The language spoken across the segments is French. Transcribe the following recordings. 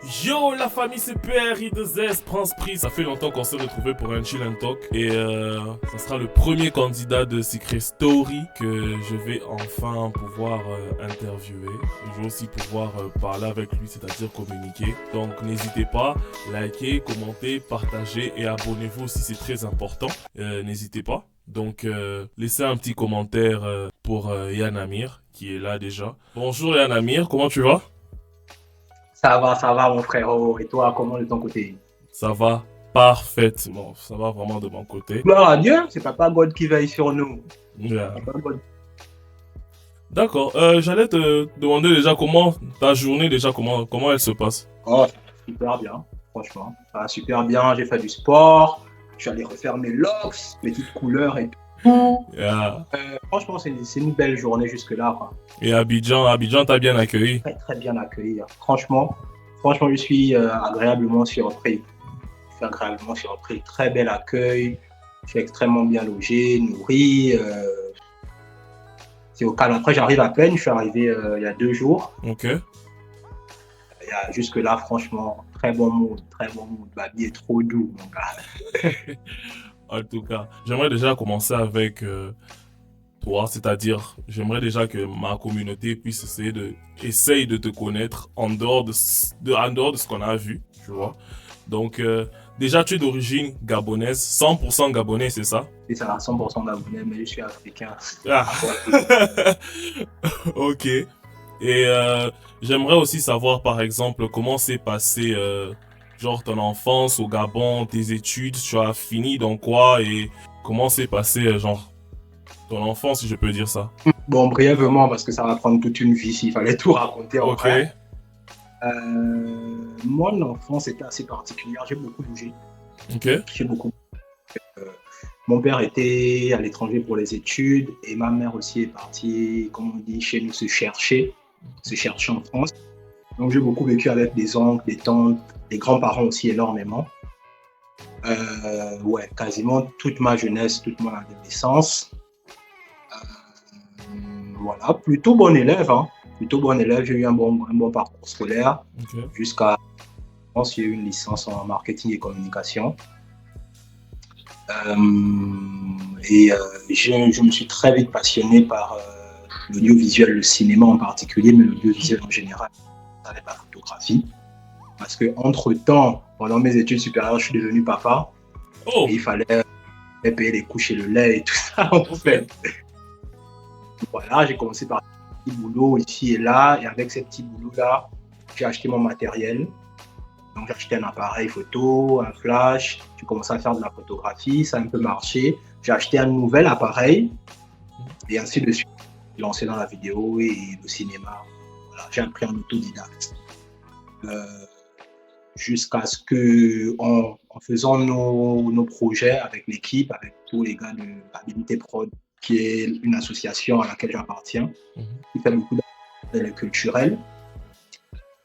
Yo la famille CPR, I2S, Prince Prix. Ça fait longtemps qu'on s'est retrouvés pour un chill and talk. Et ça sera le premier candidat de Secret Story que je vais enfin pouvoir interviewer. Je vais aussi pouvoir parler avec lui, c'est-à-dire communiquer. Donc n'hésitez pas, likez, commentez, partagez et abonnez-vous aussi, c'est très important. N'hésitez pas. Donc laissez un petit commentaire pour Yann Amir qui est là déjà. Bonjour Yann Amir, comment tu vas? Ça va, mon frérot. Et toi, comment de ton côté? Ça va parfaitement. Ça va vraiment de mon côté. Gloire à Dieu, c'est Papa God qui veille sur nous. Yeah. Papa God. D'accord. J'allais te demander déjà comment ta journée, déjà comment elle se passe. Oh, ça va super bien, franchement. Ça va super bien. J'ai fait du sport. Je suis allé refaire mes locks, petites couleurs et tout. Yeah. Franchement, c'est une belle journée jusque-là, quoi. Et Abidjan t'a bien accueilli. Très, très bien accueilli. Franchement, je suis agréablement surpris. Je suis agréablement surpris. Très bel accueil. Je suis extrêmement bien logé, nourri. C'est au calme. Après, j'arrive à peine. Je suis arrivé il y a 2 jours. Ok. Jusque-là, franchement, très bon mood, très bon mood. Babi est trop doux, mon gars. En tout cas, j'aimerais déjà commencer avec toi, c'est-à-dire j'aimerais déjà que ma communauté puisse essaye de te connaître en dehors de ce qu'on a vu, tu vois. Donc déjà tu es d'origine gabonaise, 100% gabonais, c'est ça? C'est ça, 100% gabonais, mais je suis africain. Ah. Ok. Et j'aimerais aussi savoir, par exemple, comment s'est passé, genre, ton enfance au Gabon, tes études, tu as fini dans quoi et comment s'est passé, genre, ton enfance, si je peux dire ça. Bon, brièvement, parce que ça va prendre toute une vie s'il fallait tout raconter en Ok, vrai. Mon enfance était assez particulière. J'ai beaucoup bougé. ok, J'ai beaucoup. euh, Mon père était à l'étranger pour les études et ma mère aussi est partie, comme on dit chez nous, se chercher en France. Donc j'ai beaucoup vécu avec des oncles, des tantes, des grands-parents aussi énormément. Ouais, quasiment toute ma jeunesse, toute mon adolescence. Voilà, plutôt bon élève, hein. Plutôt bon élève, j'ai eu un bon parcours scolaire ok. jusqu'à, je pense, j'ai eu une licence en marketing et communication. Euh, je me suis très vite passionné par l'audiovisuel, le cinéma en particulier, mais l'audiovisuel en général, avec la photographie. Parce que entre-temps, pendant mes études supérieures, je suis devenu papa et Oh, il fallait payer les couches et le lait et tout ça, en fait. Voilà, j'ai commencé par des petits boulots ici et là, et avec ces petits boulots-là, j'ai acheté mon matériel. Donc, j'ai acheté un appareil photo, un flash, j'ai commencé à faire de la photographie, ça a un peu marché. J'ai acheté un nouvel appareil, et ainsi de suite. J'ai lancé dans la vidéo et le cinéma. Voilà, j'ai appris en autodidacte. Euh, Jusqu'à ce que, en faisant nos projets avec l'équipe, avec tous les gars de Habilité Prod, qui est une association à laquelle j'appartiens, mhm, qui fait beaucoup d'activités culturelles,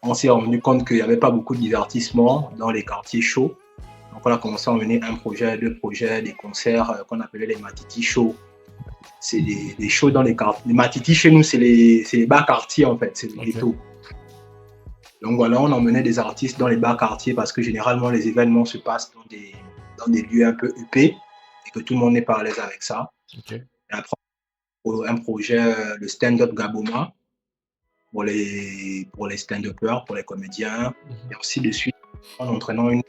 on s'est rendu compte qu'il n'y avait pas beaucoup de divertissement dans les quartiers chauds. Donc, on a commencé à mener un projet, deux projets, des concerts qu'on appelait les Matiti Shows. C'est des shows dans les quartiers. Les Matiti, chez nous, c'est les bas quartiers, en fait, c'est le ok, ghetto. Donc voilà, on emmenait des artistes dans les bas quartiers parce que généralement, les événements se passent dans des lieux un peu huppés et que tout le monde n'est pas à l'aise avec ça. ok. Et après, un projet, le stand-up Gaboma, pour les stand-uppers, pour les comédiens, et Mhm. ainsi de suite, en entraînant une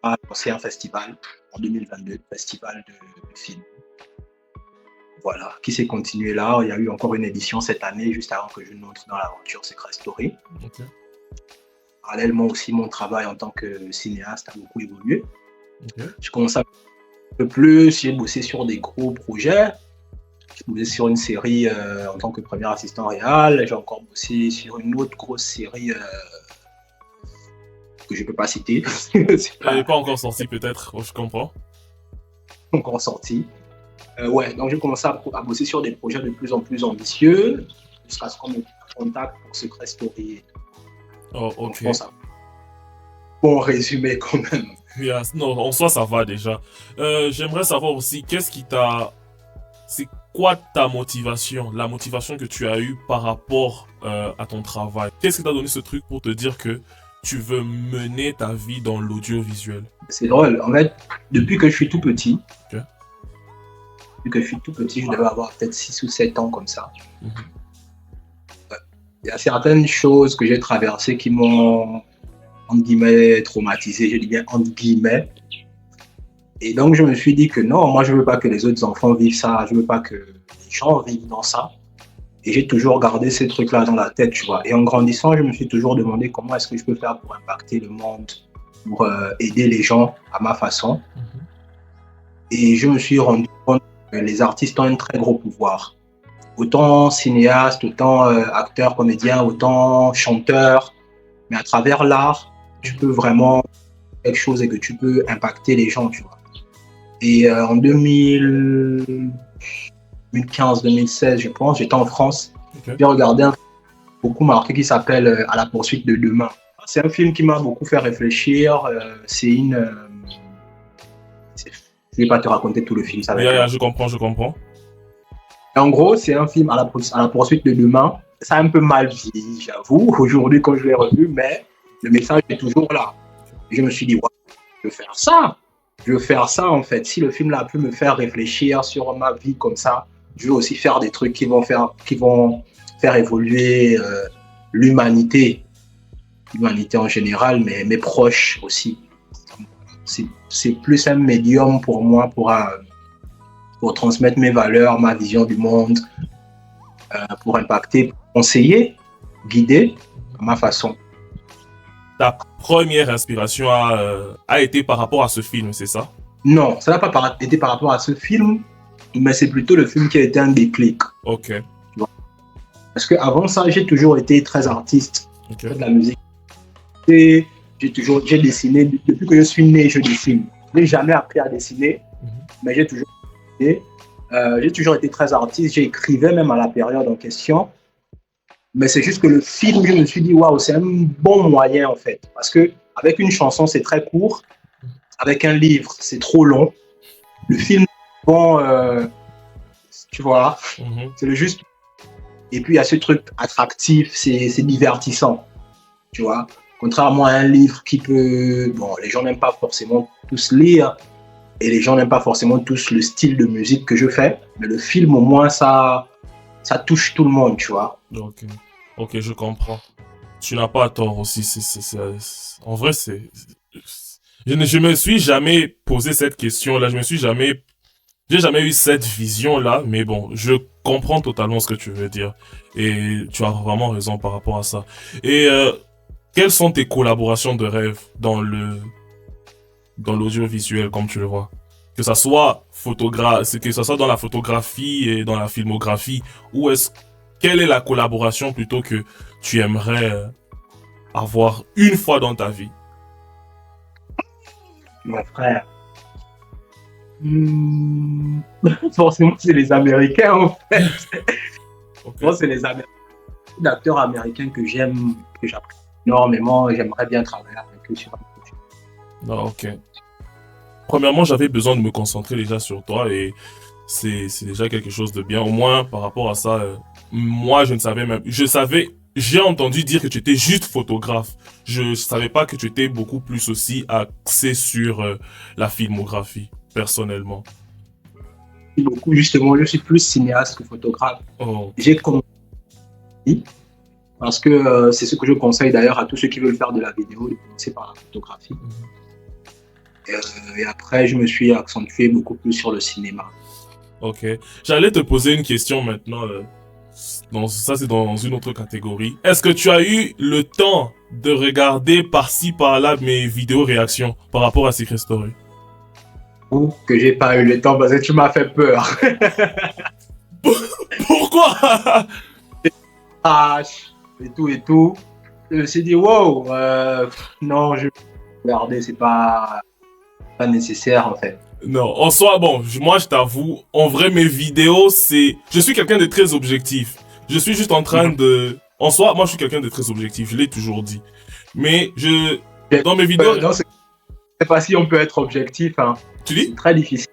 à lancer un festival en 2022, festival de films. Voilà, qui s'est continué là. Il y a eu encore une édition cette année, juste avant que je n'entre dans l'aventure Secret Story. Ok, Parallèlement aussi, mon travail en tant que cinéaste a beaucoup évolué. ok. Je commence à un peu plus, j'ai bossé sur des gros projets. J'ai bossé sur une série en tant que premier assistant réel. J'ai encore bossé sur une autre grosse série que je ne peux pas citer. C'est Elle n'est pas pas encore sortie peut-être, oh, je comprends. encore sorti. Ouais, donc j'ai commencé à bosser sur des projets de plus en plus ambitieux jusqu'à ce qu'on me contacte pour Secret Story. Oh, Donc ok. je pense à bon résumé quand même. Yes. Non, en soi, ça va déjà. J'aimerais savoir aussi, c'est quoi ta motivation, la motivation que tu as eue par rapport à ton travail? Qu'est-ce qui t'a donné ce truc pour te dire que tu veux mener ta vie dans l'audiovisuel? C'est drôle. En fait, depuis que je suis tout petit, Ok. depuis que je suis tout petit, je devais avoir peut-être 6 ou 7 ans comme ça. Mhm. Il y a certaines choses que j'ai traversées qui m'ont, entre guillemets, traumatisé. Je dis bien entre guillemets. Et donc, je me suis dit que non, moi, je ne veux pas que les autres enfants vivent ça. Je ne veux pas que les gens vivent dans ça. Et j'ai toujours gardé ces trucs-là dans la tête, tu vois. Et en grandissant, je me suis toujours demandé comment est-ce que je peux faire pour impacter le monde, pour aider les gens à ma façon. Mhm. Et je me suis rendu compte que les artistes ont un très gros pouvoir. Autant cinéaste, autant acteur, comédien, autant chanteur. Mais à travers l'art, tu peux vraiment faire quelque chose et que tu peux impacter les gens, tu vois. Et en 2015-2016, je pense, j'étais en France. Ok. J'ai regardé un film beaucoup marqué qui s'appelle À la poursuite de demain. C'est un film qui m'a beaucoup fait réfléchir. Je ne vais pas te raconter tout le film, ça va être long. Je comprends, je comprends. En gros, c'est un film à la poursuite de demain. Ça a un peu mal vieilli, j'avoue, aujourd'hui quand je l'ai revu, mais le message est toujours là. Et je me suis dit, ouais, je veux faire ça. Je veux faire ça, en fait. Si le film là a pu me faire réfléchir sur ma vie comme ça, je veux aussi faire des trucs qui vont faire évoluer l'humanité en général, mais mes proches aussi. C'est plus un médium pour moi pour transmettre mes valeurs, ma vision du monde, pour impacter, pour conseiller, guider à ma façon. Ta première inspiration a été par rapport à ce film, c'est ça? Non, ça n'a pas été par rapport à ce film, mais c'est plutôt le film qui a été un déclic. Ok. Parce qu'avant ça, j'ai toujours été très artiste. Ok. De la musique. Et j'ai dessiné, depuis que je suis né, je dessine. Je n'ai jamais appris à dessiner, mais j'ai toujours dessiné. J'ai toujours été très artiste, j'écrivais même à la période en question. Mais c'est juste que le film, je me suis dit, waouh, c'est un bon moyen en fait. Parce qu'avec une chanson, c'est très court. Avec un livre, c'est trop long. Le film, bon, tu vois, c'est le juste. Et puis il y a ce truc attractif, c'est divertissant. Tu vois, contrairement à un livre qui peut. Bon, les gens n'aiment pas forcément tous lire. Et les gens n'aiment pas forcément tous le style de musique que je fais. Mais le film, au moins, ça touche tout le monde, tu vois. Ok, je comprends. Tu n'as pas tort aussi. En vrai, je me suis jamais posé cette question-là. J'ai jamais eu cette vision-là. Mais bon, je comprends totalement ce que tu veux dire. Et tu as vraiment raison par rapport à ça. Et quelles sont tes collaborations de rêve dans l'audiovisuel, comme tu le vois? Que ça soit dans la photographie et dans la filmographie, quelle est la collaboration plutôt que tu aimerais avoir une fois dans ta vie? Mon frère. Forcément, c'est les Américains, en fait. Okay. Moi, c'est les Américains. D'acteurs américains que j'aime, que j'apprécie énormément. J'aimerais bien travailler avec eux sur un projet. Ah, ok. Premièrement, j'avais besoin de me concentrer déjà sur toi et c'est déjà quelque chose de bien. Au moins, par rapport à ça, moi, je ne savais même... J'ai entendu dire que tu étais juste photographe. Je savais pas que tu étais beaucoup plus aussi axé sur la filmographie, personnellement. Beaucoup, justement, je suis plus cinéaste que photographe. Oh. J'ai commencé parce que c'est ce que je conseille d'ailleurs à tous ceux qui veulent faire de la vidéo, de commencer par la photographie. Et après, je me suis accentué beaucoup plus sur le cinéma. Ok. J'allais te poser une question maintenant. Ça, c'est dans une autre catégorie. Est-ce que tu as eu le temps de regarder par-ci, par-là mes vidéos réactions par rapport à Secret Story? Ou que j'ai pas eu le temps parce que tu m'as fait peur. Pourquoi? Et tout. Je me suis dit, wow, non, je vais regarder, c'est pas nécessaire en fait. Non, en soi, bon, moi je t'avoue, en vrai mes vidéos, je suis quelqu'un de très objectif. Je suis juste en train de... En soi, moi je suis quelqu'un de très objectif, je l'ai toujours dit. Mais dans mes vidéos... Non, je sais pas si on peut être objectif, hein. Tu dis? C'est très difficile.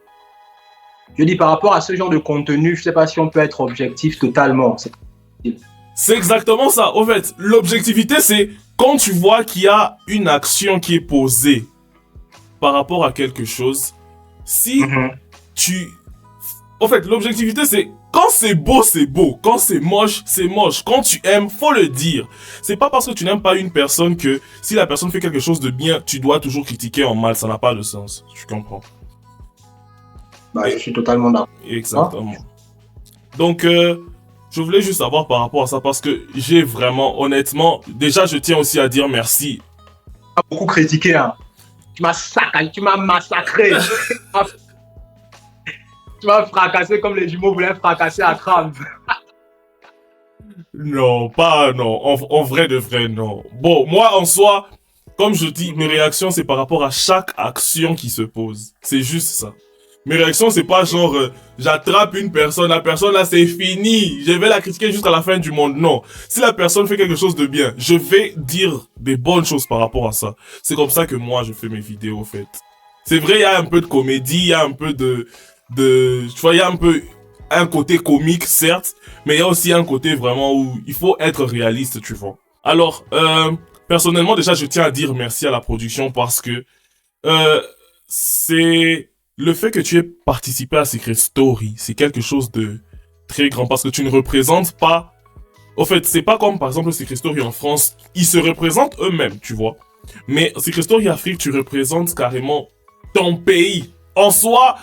Je dis par rapport à ce genre de contenu, je sais pas si on peut être objectif totalement. C'est exactement ça. En fait, l'objectivité, c'est quand tu vois qu'il y a une action qui est posée par rapport à quelque chose, si tu... En fait, l'objectivité, c'est quand c'est beau, c'est beau. Quand c'est moche, c'est moche. Quand tu aimes, faut le dire. C'est pas parce que tu n'aimes pas une personne que si la personne fait quelque chose de bien, tu dois toujours critiquer en mal. Ça n'a pas de sens. Tu comprends? Bah, je suis totalement d'accord. Exactement. Donc, je voulais juste savoir par rapport à ça parce que j'ai vraiment, honnêtement, déjà, je tiens aussi à dire merci. Tu m'as beaucoup critiqué, hein. Tu m'as massacré. Tu m'as fracassé comme les jumeaux voulaient fracasser à Crâne. Non, non. En vrai de vrai, non. Bon, moi, en soi, comme je dis, mes réactions, c'est par rapport à chaque action qui se pose. C'est juste ça. Mes réactions, c'est pas genre, j'attrape une personne, la personne là, c'est fini. Je vais la critiquer jusqu'à la fin du monde. Non. Si la personne fait quelque chose de bien, je vais dire des bonnes choses par rapport à ça. C'est comme ça que moi, je fais mes vidéos, en fait. C'est vrai, il y a un peu de comédie, il y a un peu tu vois, il y a un peu un côté comique, certes, mais il y a aussi un côté vraiment où il faut être réaliste, tu vois. Alors, personnellement, déjà, je tiens à dire merci à la production parce que c'est le fait que tu aies participé à Secret Story, c'est quelque chose de très grand parce que tu ne représentes pas... Au fait, c'est pas comme par exemple Secret Story en France, ils se représentent eux-mêmes, tu vois. Mais Secret Story Afrique, tu représentes carrément ton pays. En soi,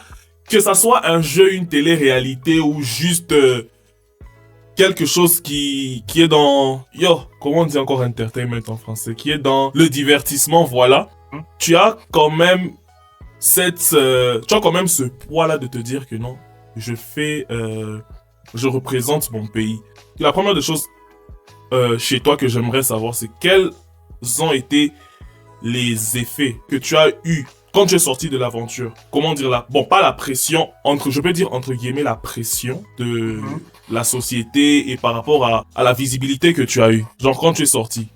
que ça soit un jeu, une télé-réalité ou juste quelque chose qui est dans... comment on dit encore entertainment en français? Qui est dans le divertissement, voilà. Tu as quand même tu as quand même ce poids-là de te dire que non, je représente mon pays. La première des choses chez toi que j'aimerais savoir, c'est quels ont été les effets que tu as eu quand tu es sorti de l'aventure. Comment dire là? Bon, pas la pression, je peux dire entre guillemets la pression de la société et par rapport à la visibilité que tu as eu. Genre quand tu es sorti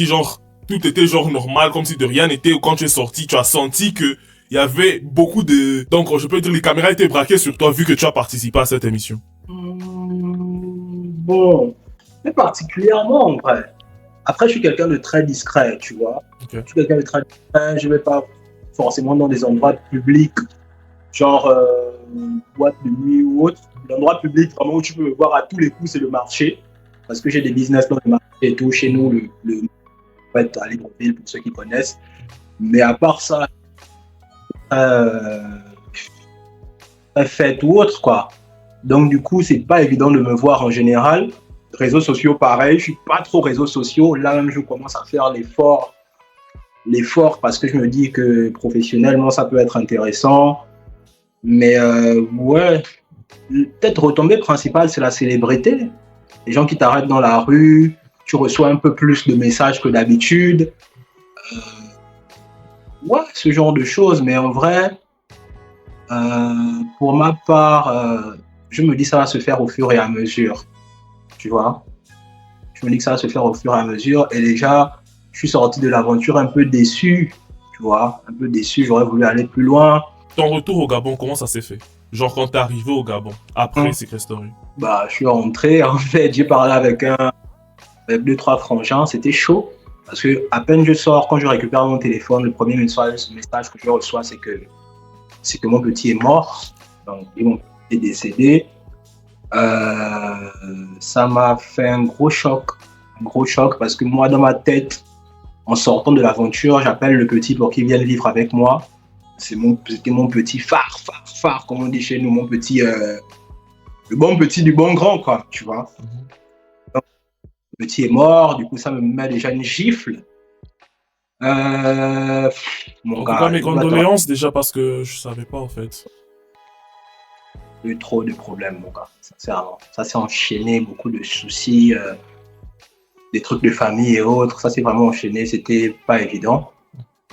genre tout était genre normal comme si de rien n'était, ou quand tu es sorti, tu as senti que il y avait beaucoup de... Donc, je peux dire, les caméras étaient braquées sur toi vu que tu as participé à cette émission. Bon, mais particulièrement en vrai. Après, je suis quelqu'un de très discret, tu vois. Okay. Je suis quelqu'un de très discret, je ne vais pas forcément dans des endroits publics, genre boîte de nuit ou autre. L'endroit public, vraiment, où tu peux me voir à tous les coups, c'est le marché. Parce que j'ai des business dans le marché et tout. Chez nous, le en fait, à Libreville, pour ceux qui connaissent. Mais à part ça, fête ou autre, quoi. Donc, du coup, c'est pas évident de me voir en général. Réseaux sociaux, pareil. Je suis pas trop réseaux sociaux. Là, même, je commence à faire l'effort parce que je me dis que professionnellement, ça peut être intéressant. Mais ouais, peut-être retombée principale, c'est la célébrité. Les gens qui t'arrêtent dans la rue, tu reçois un peu plus de messages que d'habitude. Ouais, ce genre de choses, mais en vrai, pour ma part, je me dis que ça va se faire au fur et à mesure, tu vois. Je me dis que ça va se faire au fur et à mesure, et déjà, je suis sorti de l'aventure un peu déçu, tu vois, un peu déçu, j'aurais voulu aller plus loin. Ton retour au Gabon, comment ça s'est fait? Genre quand t'es arrivé au Gabon, après Secret Story? Bah, je suis rentré, en fait, j'ai parlé avec 2-3 frangins, c'était chaud. Parce que à peine je sors, quand je récupère mon téléphone, le premier message que je reçois, c'est que mon petit est mort. Donc, mon petit est décédé. Ça m'a fait un gros choc. Parce que moi, dans ma tête, en sortant de l'aventure, j'appelle le petit pour qu'il vienne vivre avec moi. C'était mon petit phare, comme on dit chez nous, mon petit, le bon petit du bon grand, quoi, tu vois. Le petit est mort, du coup, ça me met déjà une gifle. En tout cas, mes condoléances déjà parce que je savais pas en fait. Il y a eu trop de problèmes, mon gars. Ça s'est enchaîné, beaucoup de soucis, des trucs de famille et autres. Ça s'est vraiment enchaîné, c'était pas évident.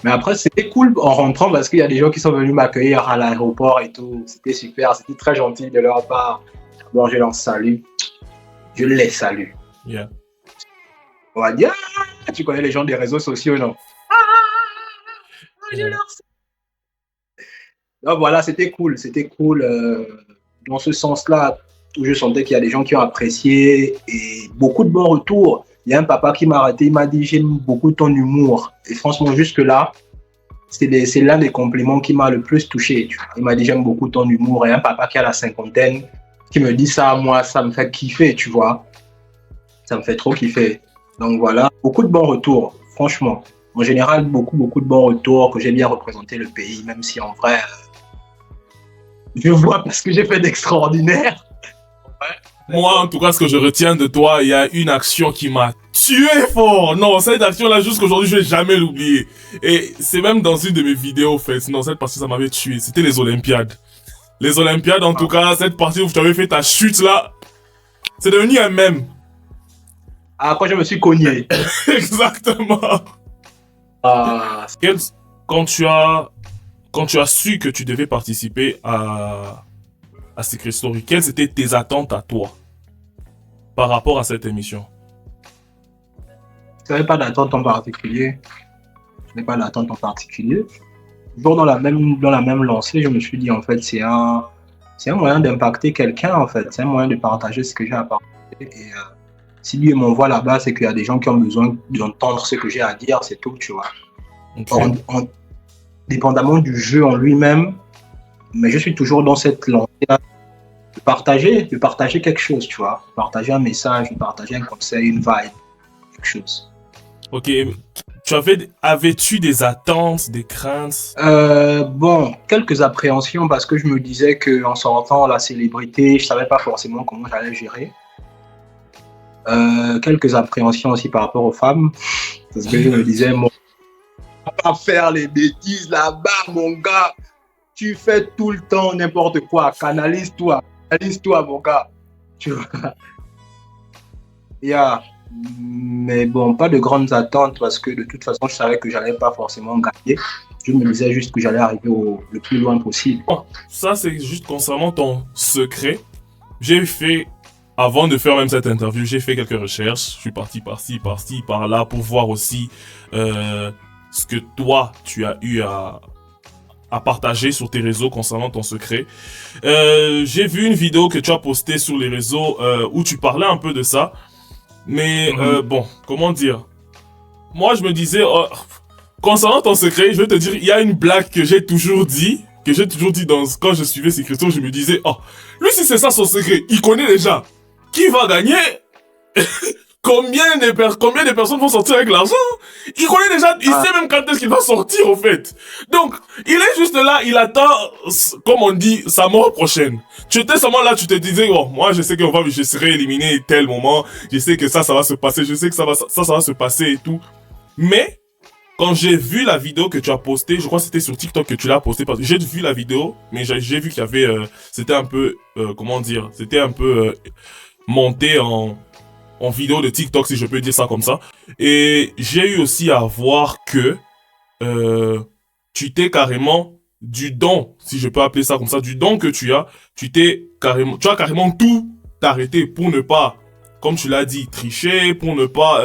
Mais après, c'était cool en rentrant parce qu'il y a des gens qui sont venus m'accueillir à l'aéroport et tout. C'était super, c'était très gentil de leur part. Bon, je leur salue. Je les salue. Yeah. On va dire, tu connais les gens des réseaux sociaux, non? Je leur salue. Donc voilà, c'était cool. Dans ce sens-là, où je sentais qu'il y a des gens qui ont apprécié et beaucoup de bons retours. Il y a un papa qui m'a arrêté, il m'a dit j'aime beaucoup ton humour. Et franchement, jusque-là, c'est l'un des compliments qui m'a le plus touché. Tu vois. Il m'a dit j'aime beaucoup ton humour. Et un papa qui a la cinquantaine qui me dit ça, moi, ça me fait kiffer, tu vois. Ça me fait trop kiffer. Donc voilà, beaucoup de bons retours, franchement. En général, beaucoup de bons retours, que j'ai bien représenté le pays, même si en vrai, je vois parce que j'ai fait d'extraordinaire. Moi, en tout cas, ce que je retiens de toi, il y a une action qui m'a tué fort. Non, cette action-là, jusqu'aujourd'hui, je vais jamais l'oublier. Et c'est même dans une de mes vidéos, en fait. Non, cette partie, ça m'avait tué. C'était les Olympiades. Les Olympiades, en tout cas, cette partie où tu avais fait ta chute, là, c'est devenu un mème. Ah, quand je me suis cogné. Exactement. Quand tu as su que tu devais participer à Secret Story, quelles étaient tes attentes à toi par rapport à cette émission? Je n'avais pas d'attente en particulier. Je n'ai pas d'attente en particulier. Toujours dans la même lancée, je me suis dit, en fait, c'est un moyen d'impacter quelqu'un, en fait. C'est un moyen de partager ce que j'ai à partager. Et si lui m'envoie là-bas, c'est qu'il y a des gens qui ont besoin d'entendre ce que j'ai à dire, c'est tout, tu vois. Okay. Dépendamment du jeu en lui-même, mais je suis toujours dans cette lancée-là de partager quelque chose, tu vois. Partager un message, de partager un conseil, une vibe, quelque chose. Ok. Avais-tu des attentes, des craintes? Bon, quelques appréhensions parce que je me disais qu'en sortant la célébrité, je savais pas forcément comment j'allais gérer. Quelques appréhensions aussi par rapport aux femmes parce que je me disais, on va pas faire les bêtises là-bas, mon gars. Tu fais tout le temps n'importe quoi. Canalise-toi, mon gars. Tu vois. Yeah. Mais bon, pas de grandes attentes parce que de toute façon, je savais que j'allais pas forcément gagner. Je me disais juste que j'allais arriver le plus loin possible. Bon, ça, c'est juste concernant ton secret. J'ai fait, avant de faire même cette interview, j'ai fait quelques recherches. Je suis parti par-ci, par-là pour voir aussi ce que toi, tu as eu à partager sur tes réseaux concernant ton secret. J'ai vu une vidéo que tu as postée sur les réseaux où tu parlais un peu de ça. Mais bon, comment dire? Moi, je me disais, concernant ton secret, je vais te dire, il y a une blague que j'ai toujours dit quand je suivais Secret Story, je me disais, oh, lui, si c'est ça son secret, il connaît déjà. Qui va gagner? Combien de personnes vont sortir avec l'argent? Il connaît déjà, il sait même quand est-ce qu'il va sortir, en fait. Donc, il est juste là, il attend, comme on dit, sa mort prochaine. Tu étais seulement là, tu te disais, oh, moi, je sais je serai éliminé tel moment, je sais que ça va se passer, je sais que ça va se passer et tout. Mais, quand j'ai vu la vidéo que tu as postée, je crois que c'était sur TikTok que tu l'as postée, parce que j'ai vu la vidéo, mais j'ai vu qu'il y avait, c'était un peu, comment dire, c'était un peu monté en vidéo de TikTok, si je peux dire ça comme ça. Et j'ai eu aussi à voir que tu t'es carrément du don, si je peux appeler ça comme ça, du don que tu as as carrément tout arrêté pour ne pas, comme tu l'as dit, tricher, pour ne pas...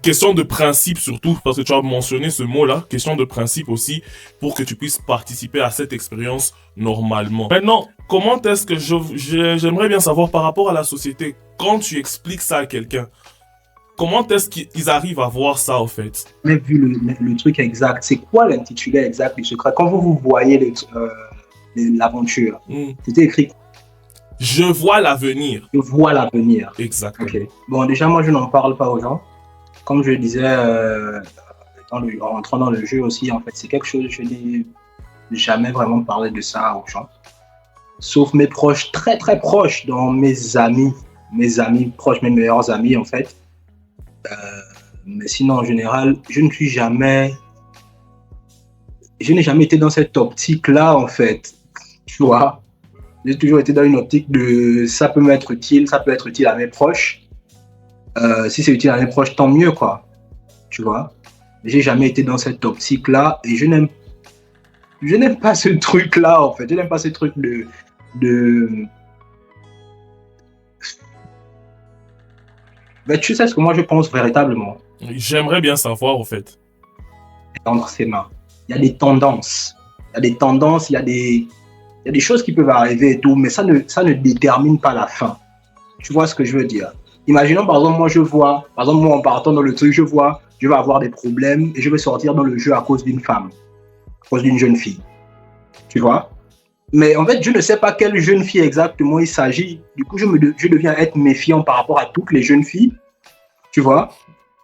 question de principe surtout, parce que tu as mentionné ce mot-là, question de principe aussi, pour que tu puisses participer à cette expérience normalement. Maintenant, comment est-ce que j'aimerais bien savoir par rapport à la société, quand tu expliques ça à quelqu'un, comment est-ce qu'ils arrivent à voir ça en fait? Mais vu le truc exact, c'est quoi l'intitulé exact du secret? Quand vous voyez l'aventure, c'était écrit. Je vois l'avenir. Je vois l'avenir. Exactement. Okay. Bon, déjà, moi, je n'en parle pas aux gens. Comme je le disais, en rentrant dans le jeu aussi, en fait, c'est quelque chose, je n'ai jamais vraiment parlé de ça aux gens. Sauf mes proches, très très proches, dans mes amis proches, mes meilleurs amis, en fait. Mais sinon, en général, je n'ai jamais été dans cette optique-là, en fait. Tu vois, j'ai toujours été dans une optique de ça peut m'être utile, ça peut être utile à mes proches. Si c'est utile à mes proches, tant mieux, quoi. Tu vois. J'ai jamais été dans cette optique-là et je n'aime pas ce truc-là, en fait. Je n'aime pas ce truc de... Mais tu sais ce que moi je pense véritablement. J'aimerais bien savoir, en fait. Tendre ses mains. Il y a des tendances. Il y a des choses qui peuvent arriver et tout, mais ça ne détermine pas la fin. Tu vois ce que je veux dire? Imaginons, par exemple, moi en partant dans le truc, je vais avoir des problèmes et je vais sortir dans le jeu à cause d'une femme, à cause d'une jeune fille. Tu vois? Mais en fait, je ne sais pas quelle jeune fille exactement il s'agit. Du coup, je deviens être méfiant par rapport à toutes les jeunes filles. Tu vois?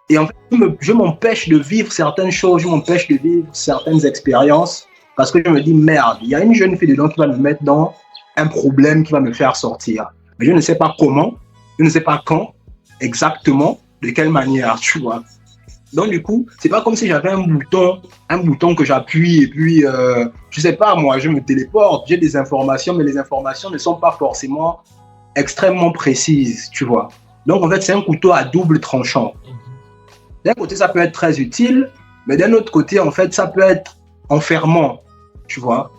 Et en fait, je m'empêche de vivre certaines choses, je m'empêche de vivre certaines expériences parce que je me dis, merde, il y a une jeune fille dedans qui va me mettre dans un problème qui va me faire sortir. Mais je ne sais pas comment, je ne sais pas quand, exactement, de quelle manière, tu vois. Donc, du coup, c'est pas comme si j'avais un bouton que j'appuie et puis, je sais pas, moi, je me téléporte, j'ai des informations, mais les informations ne sont pas forcément extrêmement précises, tu vois. Donc, en fait, c'est un couteau à double tranchant. D'un côté, ça peut être très utile, mais d'un autre côté, en fait, ça peut être enfermant, tu vois.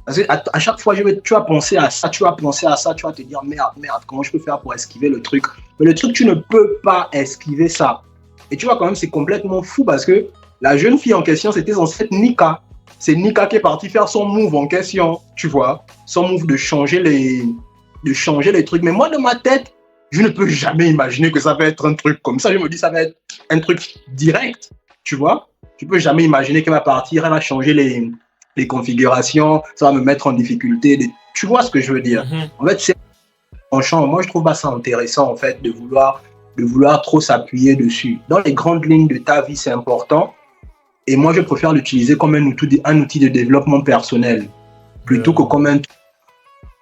Parce qu'à chaque fois, tu vas penser à ça, tu vas te dire, merde, comment je peux faire pour esquiver le truc? Mais le truc, tu ne peux pas esquiver ça. Et tu vois, quand même, c'est complètement fou parce que la jeune fille en question, c'était censé être Nika. C'est Nika qui est partie faire son move en question, tu vois. Son move de changer les trucs. Mais moi, dans ma tête, je ne peux jamais imaginer que ça va être un truc comme ça. Je me dis, ça va être un truc direct, tu vois. Je ne peux jamais imaginer qu'elle va partir, elle va changer les configurations, ça va me mettre en difficulté. Tu vois ce que je veux dire? En fait, c'est franchement, moi, je trouve pas ça intéressant, en fait, de vouloir trop s'appuyer dessus. Dans les grandes lignes de ta vie, c'est important. Et moi, je préfère l'utiliser comme un outil de développement personnel, plutôt que comme un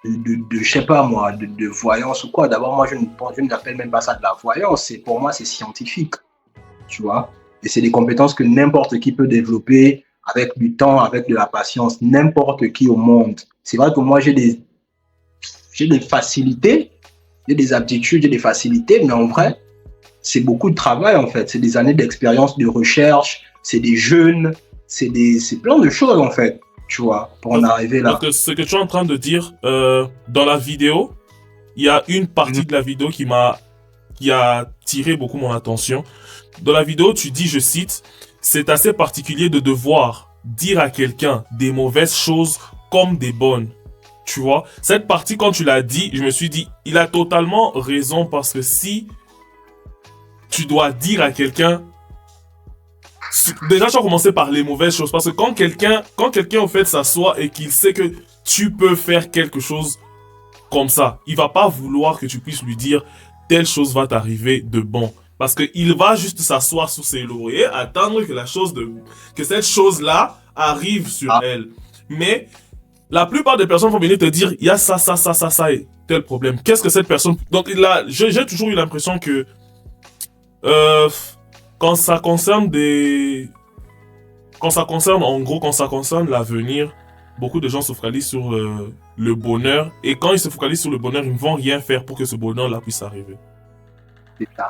je sais pas moi, de voyance ou quoi. D'abord, moi, je n'appelle même pas ça de la voyance. Pour moi, c'est scientifique, tu vois. Et c'est des compétences que n'importe qui peut développer avec du temps, avec de la patience, n'importe qui au monde. C'est vrai que moi, j'ai des facilités, j'ai des aptitudes, j'ai des facilités, mais en vrai, c'est beaucoup de travail, en fait. C'est des années d'expérience, de recherche, c'est des jeûnes, c'est plein de choses, en fait, tu vois, pour en arriver là. Donc, ce que tu es en train de dire, dans la vidéo, il y a une partie de la vidéo qui a tiré beaucoup mon attention. Dans la vidéo, tu dis, je cite, « C'est assez particulier de devoir dire à quelqu'un des mauvaises choses comme des bonnes. » Tu vois, cette partie, quand tu l'as dit, je me suis dit, il a totalement raison parce que si tu dois dire à quelqu'un, déjà tu vas commencer par les mauvaises choses parce que quand quelqu'un en fait s'assoit et qu'il sait que tu peux faire quelque chose comme ça, il va pas vouloir que tu puisses lui dire telle chose va t'arriver de bon. Parce qu'il va juste s'asseoir sur ses lauriers, attendre que cette chose-là arrive sur elle. Mais la plupart des personnes vont venir te dire, il y a ça, et tel problème. Qu'est-ce que cette personne... Donc là, j'ai toujours eu l'impression que quand ça concerne l'avenir, beaucoup de gens se focalisent sur le bonheur. Et quand ils se focalisent sur le bonheur, ils ne vont rien faire pour que ce bonheur-là puisse arriver.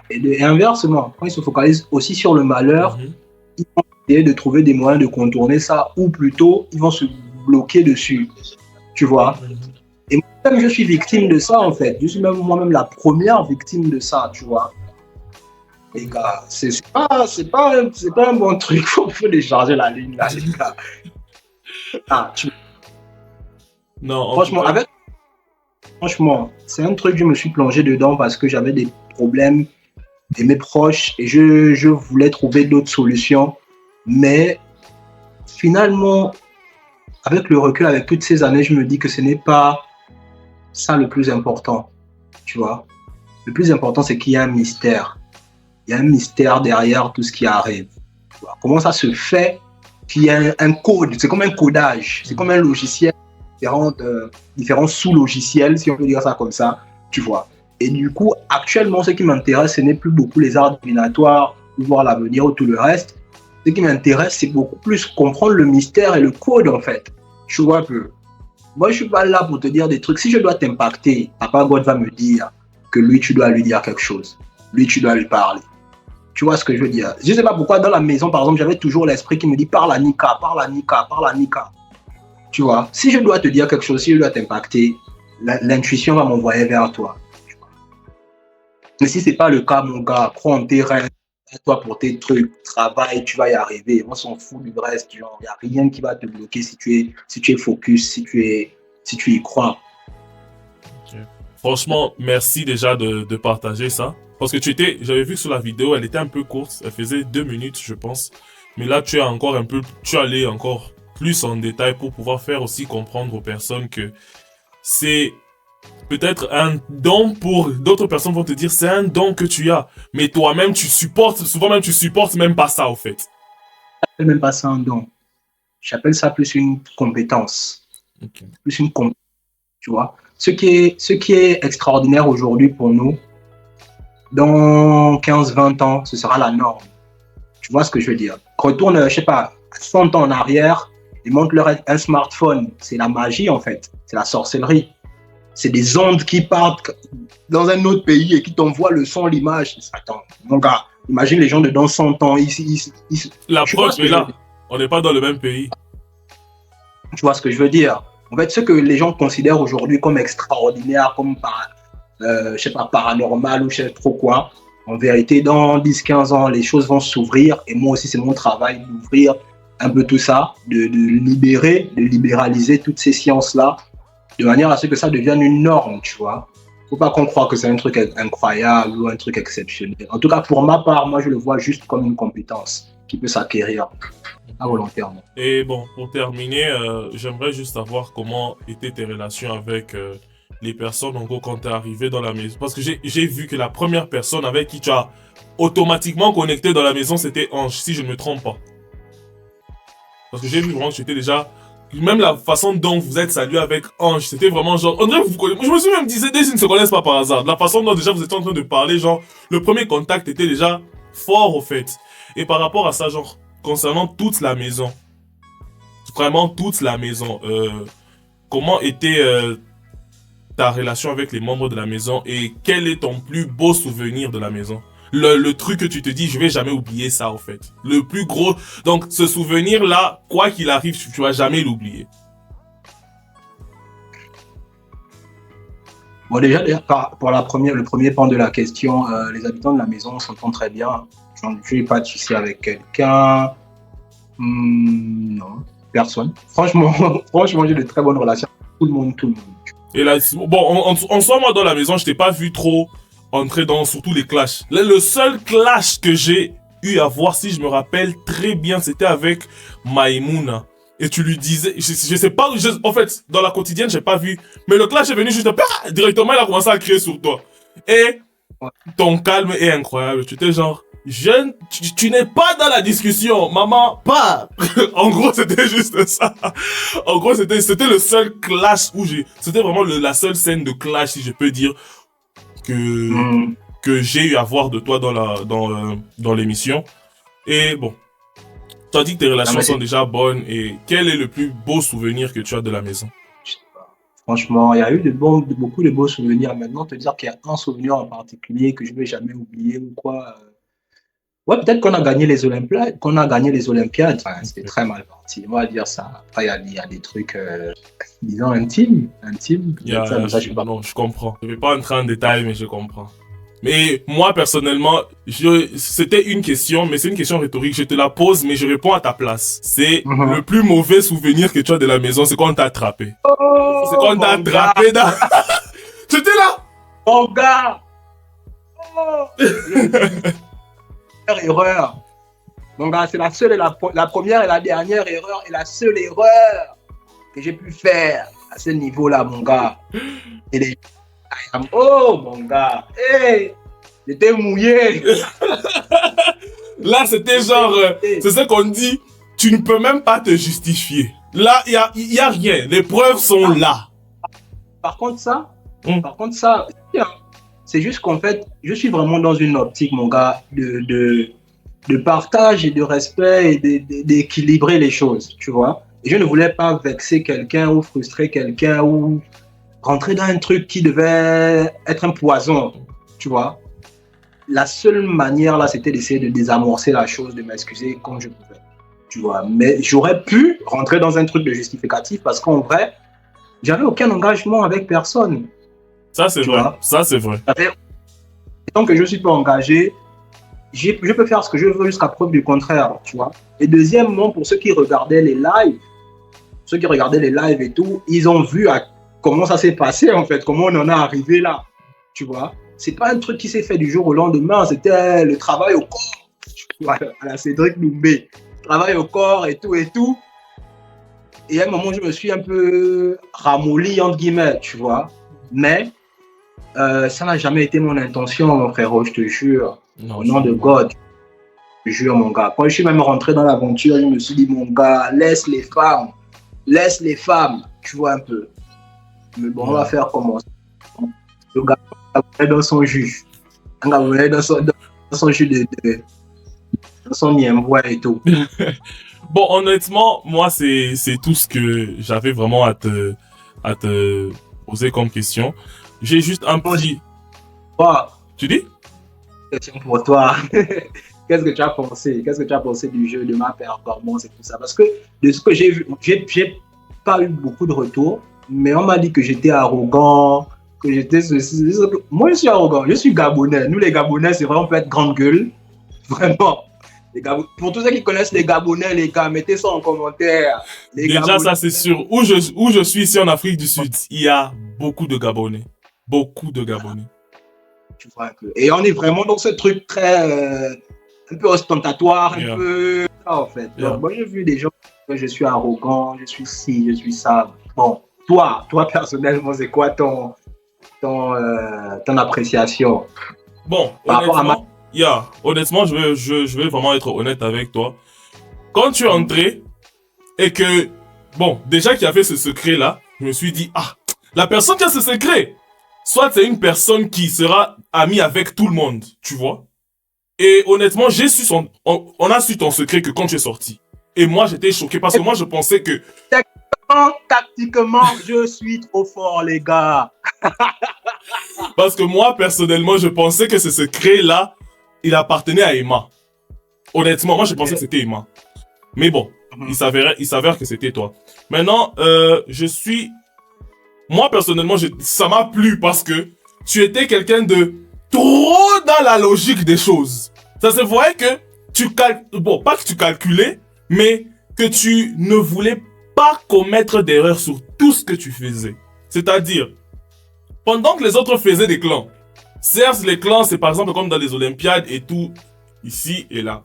Et inversement, quand ils se focalisent aussi sur le malheur, ils vont essayer de trouver des moyens de contourner ça, ou plutôt, ils vont se bloquer dessus, tu vois. Et moi-même, je suis victime de ça, en fait. Je suis même moi-même la première victime de ça, tu vois. Les gars, c'est pas un bon truc. Il faut décharger la ligne, là, les gars. Non, franchement, c'est un truc, je me suis plongé dedans parce que j'avais des problèmes de mes proches et je voulais trouver d'autres solutions. Mais finalement, avec le recul, avec toutes ces années, je me dis que ce n'est pas ça le plus important, tu vois. Le plus important, c'est qu'il y a un mystère. Il y a un mystère derrière tout ce qui arrive. Comment ça se fait qu'il y a un code? C'est comme un codage, c'est comme un logiciel, différents sous-logiciels, si on peut dire ça comme ça, tu vois. Et du coup, actuellement, ce qui m'intéresse, ce n'est plus beaucoup les arts divinatoires, ou voir l'avenir ou tout le reste. Ce qui m'intéresse, c'est beaucoup plus comprendre le mystère et le code, en fait. Tu vois un peu. Moi, je suis pas là pour te dire des trucs. Si je dois t'impacter, Papa God va me dire que lui, tu dois lui dire quelque chose. Lui, tu dois lui parler. Tu vois ce que je veux dire? Je ne sais pas pourquoi, dans la maison, par exemple, j'avais toujours l'esprit qui me dit parle à Nika, parle à Nika, parle à Nika. Tu vois? Si je dois te dire quelque chose, si je dois t'impacter, l'intuition va m'envoyer vers toi. Mais si ce n'est pas le cas, mon gars, prends en tes rêves, toi pour tes trucs, travaille, tu vas y arriver. On s'en fout du reste, genre, il n'y a rien qui va te bloquer si tu es focus, si tu y crois. Okay. Franchement, merci déjà de partager ça. Parce que j'avais vu sur la vidéo, elle était un peu courte, elle faisait 2 minutes, je pense. Mais là, tu es allé encore plus en détail pour pouvoir faire aussi comprendre aux personnes que c'est peut-être un don pour d'autres personnes vont te dire c'est un don que tu as. Mais toi-même, souvent même tu supportes même pas ça, au fait. J'appelle même pas ça un don. J'appelle ça plus une compétence. Ok. Plus une compétence, tu vois. Ce qui est extraordinaire aujourd'hui pour nous, dans 15-20 ans, ce sera la norme. Tu vois ce que je veux dire? Retourne, je sais pas, 100 ans en arrière et montre-leur un smartphone. C'est la magie, en fait. C'est la sorcellerie. C'est des ondes qui partent dans un autre pays et qui t'envoient le son, l'image. Attends, mon gars, imagine les gens de dans 100 ans. La preuve est là. On n'est pas dans le même pays. Tu vois ce que je veux dire? En fait, ce que les gens considèrent aujourd'hui comme extraordinaire, comme je sais pas, paranormal ou je sais trop quoi, en vérité, dans 10-15 ans, les choses vont s'ouvrir. Et moi aussi, c'est mon travail d'ouvrir un peu tout ça, de libéraliser toutes ces sciences-là, de manière à ce que ça devienne une norme, tu vois. Faut pas qu'on croie que c'est un truc incroyable ou un truc exceptionnel. En tout cas, pour ma part, moi, je le vois juste comme une compétence qui peut s'acquérir involontairement. Et bon, pour terminer, j'aimerais juste savoir comment étaient tes relations avec les personnes, en gros, quand tu es arrivé dans la maison. Parce que j'ai vu que la première personne avec qui tu as automatiquement connecté dans la maison, c'était Ange, si je ne me trompe pas. Parce que j'ai vu vraiment que tu étais déjà... Même la façon dont vous êtes salué avec Ange, c'était vraiment genre... On dirait que vous connaissez... Je me suis même dit, ils ne se connaissent pas par hasard. La façon dont déjà vous étiez en train de parler, genre... Le premier contact était déjà fort, au fait. Et par rapport à ça, genre... Concernant toute la maison, vraiment toute la maison, comment était ta relation avec les membres de la maison et quel est ton plus beau souvenir de la maison? Le truc que tu te dis, je vais jamais oublier ça, en fait. Le plus gros... Donc, ce souvenir-là, quoi qu'il arrive, tu vas jamais l'oublier. Bon, déjà, pour le premier pan de la question, les habitants de la maison s'entendent très bien. Je n'ai pas de souci avec quelqu'un. Non, personne. Franchement, j'ai de très bonnes relations avec tout le monde. Et là, bon, en soi, moi, dans la maison, je t'ai pas vu trop entrer dans surtout les clashs. Là, le seul clash que j'ai eu à voir, si je me rappelle très bien, c'était avec Maïmouna. Et tu lui disais, je sais pas, en fait, dans la quotidienne, j'ai pas vu. Mais le clash est venu juste, directement, il a commencé à crier sur toi. Et ton calme est incroyable. Tu étais genre... Jeune, tu n'es pas dans la discussion, maman, pas. En gros, c'était juste ça. En gros, c'était le seul clash où c'était vraiment la seule scène de clash, si je peux dire, que j'ai eu à voir de toi dans l'émission. Et bon, tu as dit que tes relations sont déjà bonnes. Et quel est le plus beau souvenir que tu as de la maison? Je sais pas. Franchement, il y a eu beaucoup de beaux souvenirs. Maintenant, te dire qu'il y a un souvenir en particulier que je ne vais jamais oublier ou quoi. Ouais, peut-être qu'on a gagné les Olympiades. Enfin, c'était très mal parti. On va dire ça. Après, il y a des trucs, disons, intimes. Non, je comprends. Je ne vais pas entrer en détail, mais je comprends. Mais moi, personnellement, c'était une question, mais c'est une question rhétorique. Je te la pose, mais je réponds à ta place. C'est le plus mauvais souvenir que tu as de la maison, c'est quand on t'a attrapé. C'est quand on t'a attrapé dans... J'étais là. Mon gars. Erreur. Mon gars, c'est la seule et la première et la dernière erreur et la seule erreur que j'ai pu faire à ce niveau-là, mon gars. Et oh, mon gars. Hey, j'étais mouillé. Là, c'était genre, c'est ça qu'on dit, tu ne peux même pas te justifier. Là, il y a rien. Les preuves sont là. Par contre, ça, c'est juste qu'en fait, je suis vraiment dans une optique, mon gars, de partage et de respect et d'équilibrer les choses, tu vois. Et je ne voulais pas vexer quelqu'un ou frustrer quelqu'un ou rentrer dans un truc qui devait être un poison, tu vois. La seule manière, là, c'était d'essayer de désamorcer la chose, de m'excuser comme je pouvais, tu vois. Mais j'aurais pu rentrer dans un truc de justificatif parce qu'en vrai, j'avais aucun engagement avec personne. Ça, c'est vrai. Ça, c'est vrai. Tant que je ne suis pas engagé, je peux faire ce que je veux jusqu'à preuve du contraire, tu vois. Et deuxièmement, pour ceux qui regardaient les lives et tout, ils ont vu comment ça s'est passé, en fait, comment on en est arrivé là, tu vois. c'est pas un truc qui s'est fait du jour au lendemain, c'était le travail au corps. Voilà, à la Cédric Doumbé. Travail au corps et tout et tout. Et à un moment, je me suis un peu ramolli, entre guillemets, tu vois. Mais ça n'a jamais été mon intention, mon frérot, je te jure. Non, Au nom de God, je te jure, mon gars. Quand je suis même rentré dans l'aventure, je me suis dit, mon gars, laisse les femmes, tu vois un peu. Mais bon, on va faire comment? Le gars est dans son jus. Un gars est dans son jus dans son niembois et tout. Bon, honnêtement, moi, c'est tout ce que j'avais vraiment à te poser comme question. J'ai juste un petit... Wow. Tu dis? Question pour toi. Qu'est-ce que tu as pensé? Qu'est-ce que tu as pensé du jeu, de ma performance et tout ça? Parce que de ce que j'ai vu, j'ai pas eu beaucoup de retours, mais on m'a dit que j'étais arrogant, que j'étais ceci. Moi, je suis arrogant, je suis Gabonais. Nous, les Gabonais, c'est vrai, on peut être grande gueule. Vraiment. Pour tous ceux qui connaissent les Gabonais, les gars, mettez ça en commentaire. Déjà, Gabonais, ça c'est sûr. Où je suis ici en Afrique du Sud, il y a beaucoup de Gabonais. Beaucoup de Gabonais. Tu vois un peu. Et on est vraiment dans ce truc très... un peu ostentatoire, un peu... en fait. Donc, moi, j'ai vu des gens que je suis arrogant, je suis ci, je suis ça. Bon, toi personnellement, c'est quoi ton appréciation? Bon, honnêtement, je vais vraiment être honnête avec toi. Quand tu es entré et que, bon, déjà qu'il y avait ce secret-là, je me suis dit, ah, la personne qui a ce secret, soit c'est une personne qui sera amie avec tout le monde, tu vois. Et honnêtement, on a su ton secret que quand tu es sorti. Et moi, j'étais choqué parce que moi, je pensais que... Tactiquement, je suis trop fort, les gars. Parce que moi, personnellement, je pensais que ce secret-là, il appartenait à Emma. Honnêtement, moi, je pensais que c'était Emma. Mais bon, il s'avère que c'était toi. Maintenant, moi, personnellement, ça m'a plu parce que tu étais quelqu'un de trop dans la logique des choses. Ça se voyait que pas que tu calculais, mais que tu ne voulais pas commettre d'erreur sur tout ce que tu faisais. C'est-à-dire, pendant que les autres faisaient des clans, certes, les clans, c'est par exemple comme dans les Olympiades et tout, ici et là.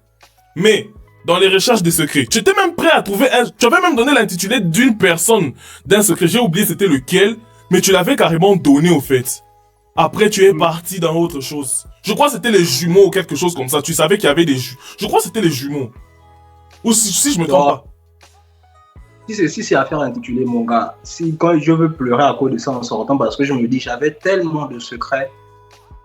Mais, dans les recherches des secrets, tu étais même prêt à trouver tu avais même donné l'intitulé d'une personne, d'un secret. J'ai oublié c'était lequel, mais tu l'avais carrément donné au fait. Après, tu es parti dans autre chose. Je crois que c'était les jumeaux ou quelque chose comme ça. Tu savais qu'il y avait des jumeaux. Je crois que c'était les jumeaux. Ou si je me trompe pas. Si c'est affaire intitulée, mon gars, quand je veux pleurer à cause de ça en sortant, parce que je me dis, j'avais tellement de secrets.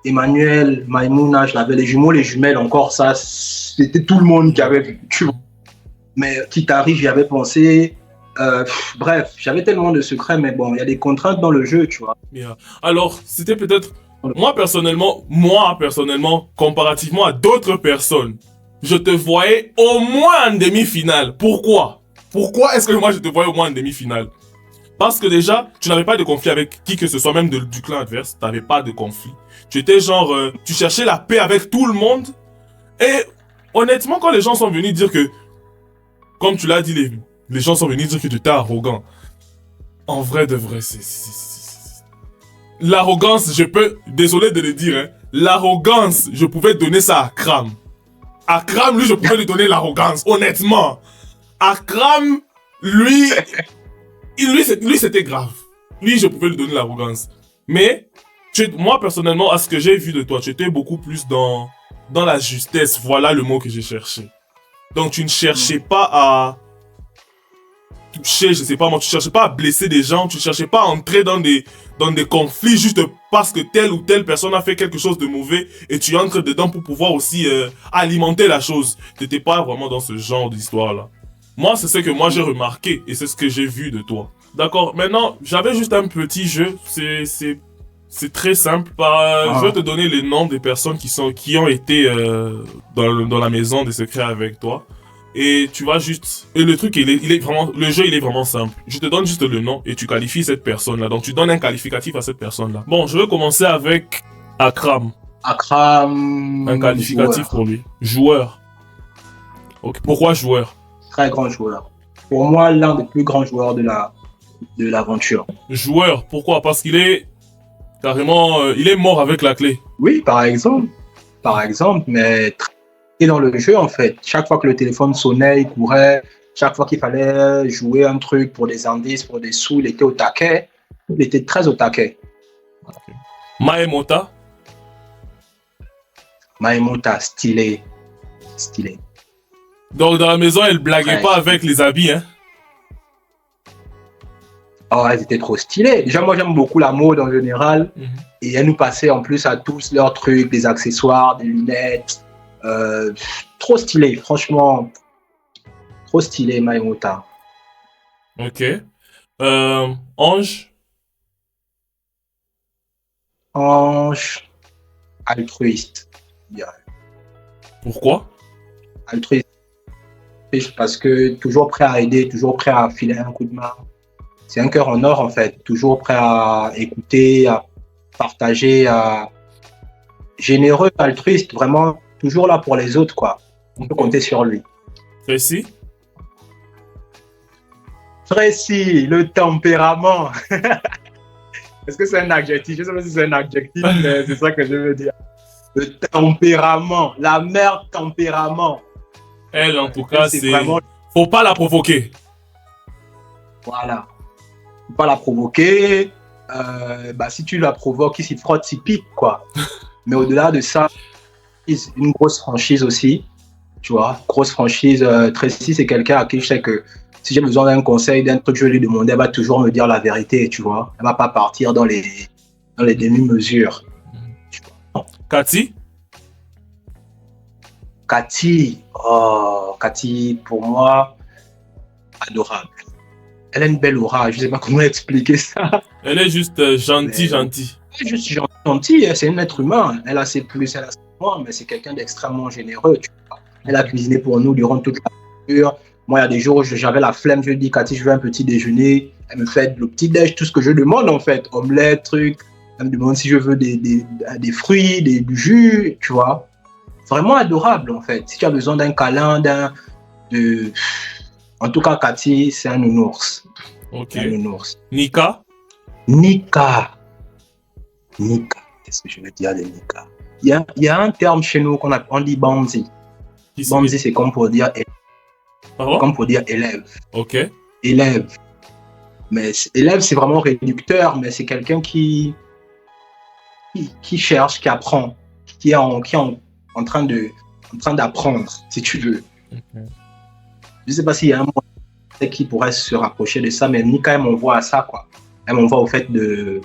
Emmanuel, Maïmouna, j'avais les jumeaux, les jumelles, encore ça, c'était tout le monde qui avait vu. Mais Titari, j'y avais pensé. Bref, j'avais tellement de secrets, mais bon, il y a des contraintes dans le jeu, tu vois. Yeah. Alors, c'était peut-être... Moi, personnellement, comparativement à d'autres personnes, je te voyais au moins en demi-finale. Pourquoi est-ce que moi, je te voyais au moins en demi-finale? Parce que déjà, tu n'avais pas de conflit avec qui que ce soit, même du clan adverse. Tu n'avais pas de conflit. Tu étais genre... tu cherchais la paix avec tout le monde. Et honnêtement, quand les gens sont venus dire que... Comme tu l'as dit, les gens sont venus dire que tu étais arrogant. En vrai de vrai, l'arrogance, désolé de le dire, hein, l'arrogance, je pouvais donner ça à Kram. À Kram, lui, je pouvais lui donner l'arrogance, honnêtement. À Kram, lui, c'était grave. Lui, je pouvais lui donner l'arrogance. Mais, moi, personnellement, à ce que j'ai vu de toi, tu étais beaucoup plus dans la justesse. Voilà le mot que j'ai cherché. Donc, tu ne cherchais pas à toucher, je sais pas moi, tu cherchais pas à blesser des gens, tu cherchais pas à entrer dans des conflits juste parce que telle ou telle personne a fait quelque chose de mauvais et tu entres dedans pour pouvoir aussi alimenter la chose. T'étais pas vraiment dans ce genre d'histoire-là. Moi, c'est ce que moi j'ai remarqué et c'est ce que j'ai vu de toi. D'accord, maintenant, j'avais juste un petit jeu, c'est très simple. Je vais te donner les noms des personnes qui ont été dans la maison des secrets avec toi. Et tu vas juste... Et le truc, le jeu, il est vraiment simple. Je te donne juste le nom et tu qualifies cette personne-là. Donc, tu donnes un qualificatif à cette personne-là. Bon, je vais commencer avec Akram. Akram... Un qualificatif pour lui. Joueur. Okay. Pourquoi joueur? Très grand joueur. Pour moi, l'un des plus grands joueurs de l'aventure. Joueur. Pourquoi? Parce qu'il est Carrément, il est mort avec la clé. Oui, par exemple, mais très dans le jeu en fait. Chaque fois que le téléphone sonnait, il courait. Chaque fois qu'il fallait jouer un truc pour des indices, pour des sous, il était au taquet. Il était très au taquet. Okay. Maemota. Maemota, stylé. Stylé. Donc dans la maison, elle blaguait Ouais. pas avec les habits, hein. Oh, elles étaient trop stylées. Déjà, moi, j'aime beaucoup la mode en général. Et elles nous passaient en plus à tous leurs trucs, des accessoires, des lunettes. Trop stylé, franchement. Trop stylé, Maemota. Ok. Ange. Ange, altruiste. Je dirais. Pourquoi? Altruiste parce que toujours prêt à aider, toujours prêt à filer un coup de main. C'est un cœur en or en fait, toujours prêt à écouter, à partager, à généreux, altruiste, vraiment toujours là pour les autres quoi. On peut compter sur lui. Précis. Précis, le tempérament. Est-ce que c'est un adjectif? Je ne sais pas si c'est un adjectif, mais c'est ça que je veux dire. Le tempérament, la mère tempérament. Elle, en tout cas, c'est... Vraiment... Faut pas la provoquer. Voilà. Faut pas la provoquer. Si tu la provoques, il s'y frotte, s'y pique, quoi. Mais au-delà de ça, une grosse franchise aussi. Tu vois, grosse franchise. Tracy, c'est quelqu'un à qui je sais que si j'ai besoin d'un conseil, d'un truc, je vais lui demander, elle va toujours me dire la vérité, tu vois. Elle va pas partir dans les demi-mesures. Cathy. Cathy, pour moi, adorable. Elle a une belle aura, je sais pas comment expliquer ça. Elle est juste gentille. Elle est juste gentille, c'est un être humain. Elle a ses plus, elle a ses moins, mais c'est quelqu'un d'extrêmement généreux. Tu vois. Elle a cuisiné pour nous durant toute la culture. Moi, il y a des jours où j'avais la flemme, je lui dis, Cathy, je veux un petit déjeuner. Elle me fait le petit déj, tout ce que je demande en fait. Omelette, truc. Elle me demande si je veux des fruits, du jus, tu vois. Vraiment adorable en fait. Si tu as besoin d'un câlin, en tout cas, Cathy, c'est un nounours. Ok. Un nounours. Nika. Qu'est-ce que je veux dire de Nika? Il y a un terme chez nous on dit Bamzi. Bamzi, c'est comme pour dire élève. Ok. Élève. Mais élève, c'est vraiment réducteur, mais c'est quelqu'un qui cherche, qui apprend, qui est en train d'apprendre, si tu veux. Okay. Je ne sais pas s'il y a un mot qui pourrait se rapprocher de ça, mais Nika, elle m'envoie à ça, quoi. Elle m'envoie au fait de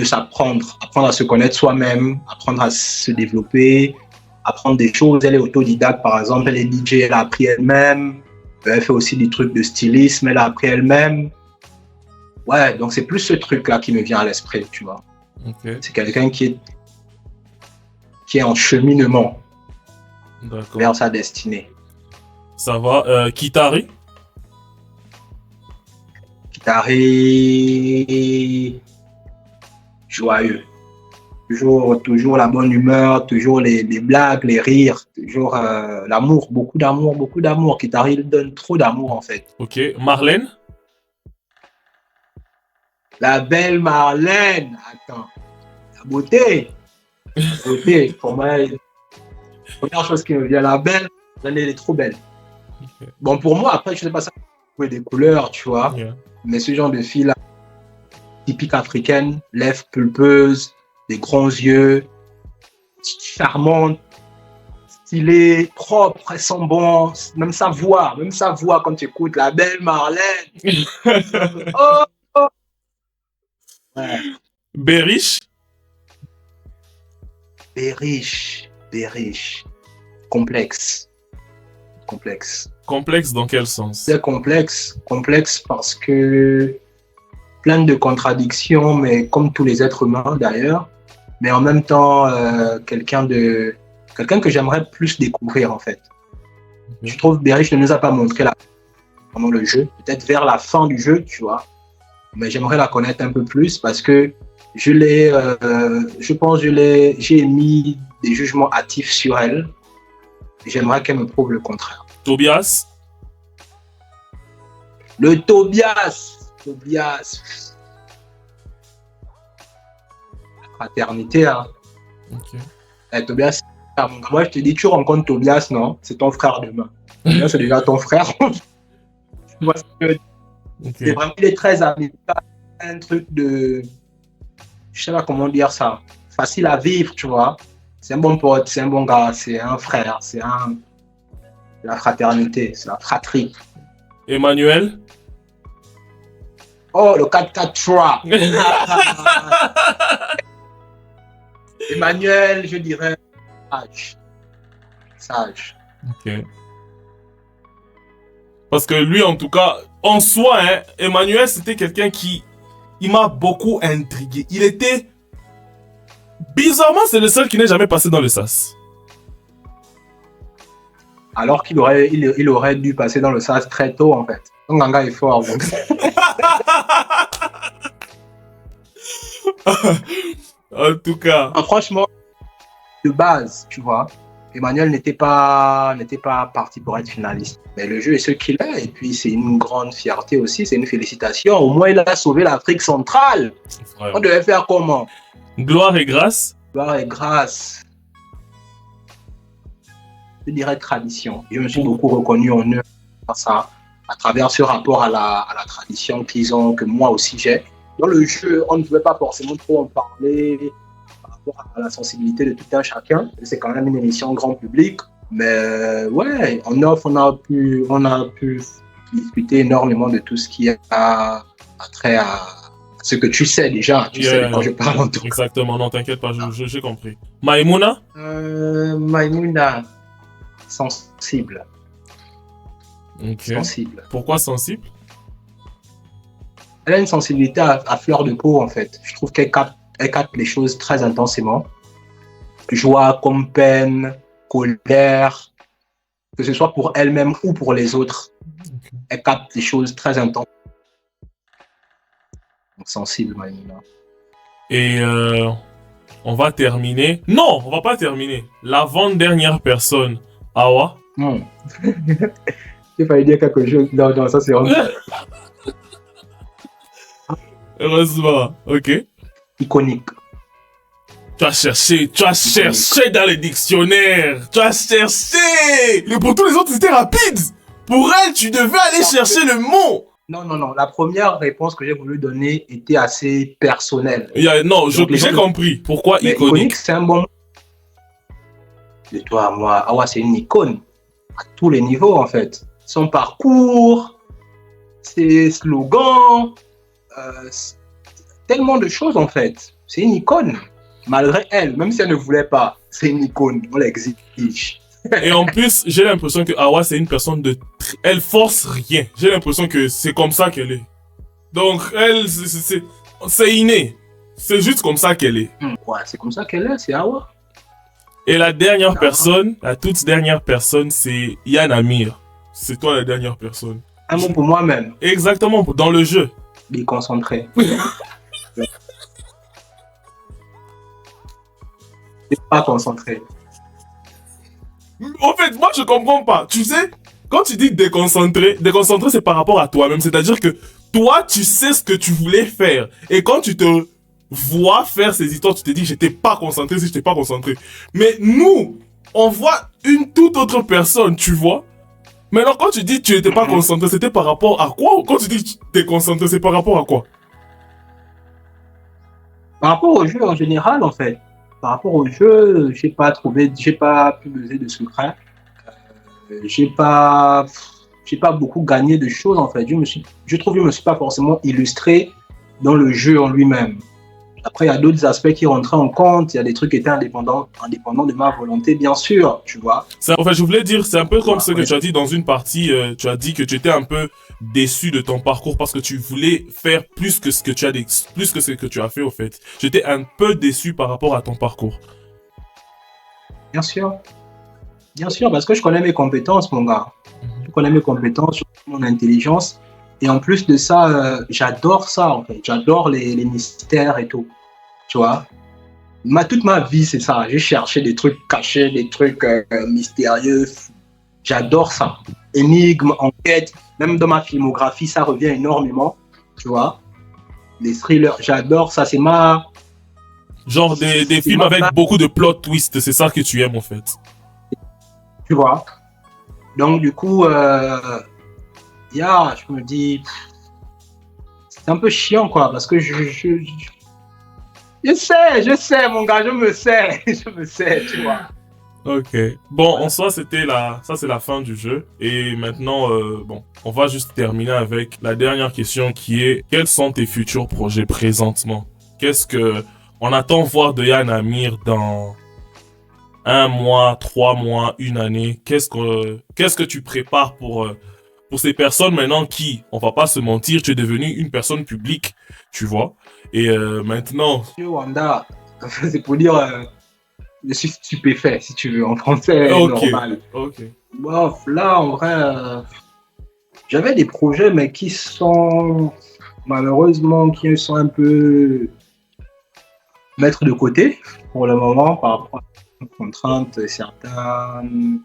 s'apprendre, apprendre à se connaître soi-même, apprendre à se développer, apprendre des choses. Elle est autodidacte, par exemple, elle est DJ, elle a appris elle-même. Elle fait aussi des trucs de stylisme, elle a appris elle-même. Ouais, donc c'est plus ce truc-là qui me vient à l'esprit, tu vois. Okay. C'est quelqu'un qui est en cheminement vers sa destinée. Ça va. Kitari. Joyeux. Toujours la bonne humeur, toujours les blagues, les rires, toujours l'amour, beaucoup d'amour. Kitari, il donne trop d'amour en fait. Ok. Marlène. La belle Marlène. Attends. La beauté. Pour moi, la première chose qui me vient, la belle, elle est trop belle. Okay. Bon, pour moi, après, je sais pas ça, des couleurs, tu vois. Yeah. Mais ce genre de fille-là, typique africaine, lèvres pulpeuses, des grands yeux, charmante, stylée, propre, elle sent bon. Même sa voix quand tu écoutes la belle Marlène. Oh. Ouais. Berish. Complexe. Complexe dans quel sens? C'est complexe parce que plein de contradictions, mais comme tous les êtres humains d'ailleurs, mais en même temps quelqu'un que j'aimerais plus découvrir en fait. Je trouve Berish ne nous a pas montré pendant le jeu, peut-être vers la fin du jeu, tu vois, mais j'aimerais la connaître un peu plus parce que j'ai émis des jugements hâtifs sur elle. J'aimerais qu'elle me prouve le contraire. Tobias. Le Tobias. fraternité. Hein. Ok. Tobias, moi je te dis, tu rencontres Tobias, non? C'est ton frère demain. Tobias, c'est déjà ton frère. Moi, c'est vraiment, il est très amical, un truc de, je sais pas comment dire ça, facile à vivre, tu vois. C'est un bon pote, c'est un bon gars, c'est un frère, c'est la fraternité, c'est la fratrie. Emmanuel? Oh, le 4-4-3. Emmanuel, je dirais sage. Ok. Parce que lui, en tout cas, en soi, hein, Emmanuel, c'était quelqu'un qui... Il m'a beaucoup intrigué. Il était... Bizarrement, c'est le seul qui n'est jamais passé dans le SAS. Alors qu'il aurait, il aurait dû passer dans le SAS très tôt, en fait. Son ganga est fort, donc... En tout cas... Franchement, de base, tu vois, Emmanuel n'était pas parti pour être finaliste. Mais le jeu est ce qu'il est, et puis c'est une grande fierté aussi, c'est une félicitation. Au moins, il a sauvé l'Afrique centrale. Frère. On devait faire comment? Gloire et grâce. Gloire et grâce. Je dirais tradition. Je me suis beaucoup reconnu en eux à ça, à travers ce rapport à la tradition qu'ils ont, que moi aussi j'ai. Dans le jeu, on ne pouvait pas forcément trop en parler par rapport à la sensibilité de tout un chacun. C'est quand même une émission grand public. Mais ouais, en off, on a pu discuter énormément de tout ce qui a trait à ce que tu sais déjà. Tu sais quand je parle en tout cas. Exactement, non, t'inquiète pas, j'ai compris. Maïmouna? Maïmouna, sensible. Ok. Sensible. Pourquoi sensible? Elle a une sensibilité à fleur de peau, en fait. Je trouve qu'elle capte les choses très intensément. Joie comme peine, colère, que ce soit pour elle-même ou pour les autres. Okay. Elle capte les choses très intenses. Donc, sensible, Maïmouna. Et on va terminer. Non, on va pas terminer. L'avant-dernière personne, Awa. J'ai failli dire quelque chose. Non, ça c'est honte. Heureusement, ok. Iconique. Tu as cherché dans les dictionnaires. Tu as cherché. Et pour tous les autres, c'était rapide. Pour elle, tu devais aller chercher le mot. Non. La première réponse que j'ai voulu donner était assez personnelle. Non, j'ai compris. Pourquoi iconique? Iconique, c'est un bon mot. De toi à moi, Awa, c'est une icône. À tous les niveaux, en fait. Son parcours, ses slogans, tellement de choses, en fait. C'est une icône. Malgré elle, même si elle ne voulait pas, c'est une icône. On l'exige. Et en plus, j'ai l'impression que Awa, c'est une personne de... Elle force rien. J'ai l'impression que c'est comme ça qu'elle est. Donc, elle, c'est inné. C'est juste comme ça qu'elle est. Ouais, c'est comme ça qu'elle est, c'est Awa. Et la dernière personne, la toute dernière personne, c'est Yann Amir. C'est toi la dernière personne. Un mot pour moi-même. Exactement, dans le jeu. Déconcentré. Pas concentré. En fait, moi je comprends pas. Tu sais, quand tu dis déconcentré c'est par rapport à toi-même. C'est-à-dire que toi, tu sais ce que tu voulais faire. Et quand tu te vois faire ces histoires, tu te dis j'étais pas concentré si j'étais pas concentré. Mais nous, on voit une toute autre personne, tu vois. Maintenant, quand tu dis tu n'étais pas concentré, c'était par rapport à quoi? Quand tu dis tu t'es concentré, c'est par rapport à quoi? Par rapport au jeu en général, en fait. Par rapport au jeu, j'ai pas pu peser de secret. J'ai pas beaucoup gagné de choses, en fait. Je trouve que je me suis pas forcément illustré dans le jeu en lui-même. Après, il y a d'autres aspects qui rentraient en compte. Il y a des trucs qui étaient indépendants de ma volonté, bien sûr, tu vois. En fait, je voulais dire, c'est un peu comme ce que tu as dit dans une partie. Tu as dit que tu étais un peu déçu de ton parcours parce que tu voulais faire plus que ce que tu as fait, au fait. J'étais un peu déçu par rapport à ton parcours. Bien sûr, parce que je connais mes compétences, mon gars. Je connais mes compétences, mon intelligence. Et en plus de ça, j'adore ça, en fait. J'adore les mystères et tout. Tu vois, toute ma vie, c'est ça. J'ai cherché des trucs cachés, des trucs mystérieux. J'adore ça. Énigmes, enquêtes. Même dans ma filmographie, ça revient énormément. Tu vois, les thrillers, j'adore ça. C'est ma Genre des films avec beaucoup de plot twists, c'est ça que tu aimes en fait. Tu vois. Donc du coup, je me dis, c'est un peu chiant quoi, parce que je sais, mon gars, je me sais, tu vois. Ok. Bon, en soi, ça c'est la fin du jeu. Et maintenant, on va juste terminer avec la dernière question qui est, quels sont tes futurs projets présentement? Qu'est-ce que on attend voir de Yann Amir dans 1 mois, 3 mois, 1 année? Qu'est-ce que tu prépares pour ces personnes maintenant qui, on va pas se mentir, tu es devenu une personne publique, tu vois? Et maintenant... Wanda, c'est pour dire, je suis stupéfait, si tu veux, en français normal. Ok. Bon, là, en vrai, j'avais des projets, mais qui sont, malheureusement, qui sont un peu mettre de côté pour le moment par rapport aux contraintes, certaines